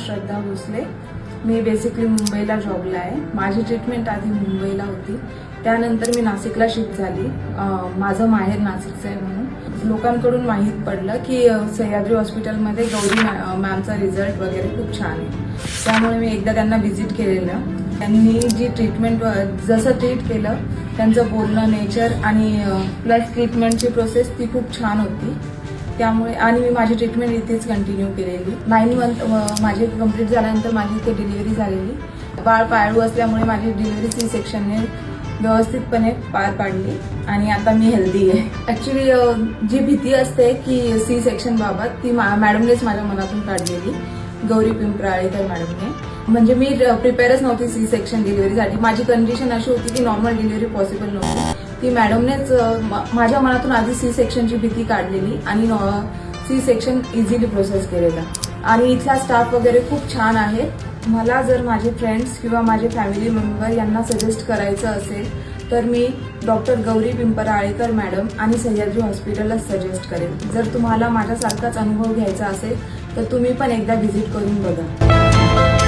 श्रद्धा भोसले। मी basically मुंबईला जॉबला आहे। माझी ट्रीटमेंट आधी मुंबईला होती, त्यानंतर मी नाशिकला शिफ्ट झाली। माझं माहेर नाशिकचं आहे म्हणून लोकांकडून माहीत पडलं की सह्याद्री हॉस्पिटलमध्ये गौरी मॅमचा रिझल्ट वगैरे खूप छान आहे। त्यामुळे मी एकदा त्यांना व्हिजिट केलेलं। त्यांनी जी ट्रीटमेंट जसं ट्रीट केलं, त्यांचं बोलणं, नेचर आणि प्लस ट्रीटमेंटची प्रोसेस ती खूप छान होती। त्यामुळे आणि मी माझी ट्रीटमेंट इथेच कंटिन्यू केलेली। 9 मंथ माझी कंप्लीट झाल्यानंतर माझी इथे डिलिव्हरी झालेली। बाळ पाळू असल्यामुळे माझी डिलिव्हरी सी सेक्शनने व्यवस्थितपणे पार पाडली आणि आता मी हेल्दी आहे। ॲक्च्युली जी भीती असते की सी सेक्शन बाबत ती मॅडमनेच माझ्या मनातून काढलेली, गौरी पिंपराळेकर मॅडमने। म्हणजे मी प्रिपेअरच नव्हती सी सेक्शन डिलिव्हरीसाठी। माझी कंडिशन अशी होती की नॉर्मल डिलिव्हरी पॉसिबल नव्हती। ती मॅडमनेच माझ्या मनातून आधी सी सेक्शनची भीती काढलेली आणि सी सेक्शन इझिली प्रोसेस केलेला। आणि इथला स्टाफ वगैरे खूप छान आहे। मला जर माझे फ्रेंड्स किंवा माझे फॅमिली मेंबर यांना सजेस्ट करायचं असेल तर मी डॉक्टर गौरी पिंपराळेकर मॅडम आणि सह्याद्री हॉस्पिटलच सजेस्ट करेन। जर तुम्हाला माझ्यासारखाच अनुभव घ्यायचा असेल तर तुम्ही पण एकदा व्हिजिट करून बघा।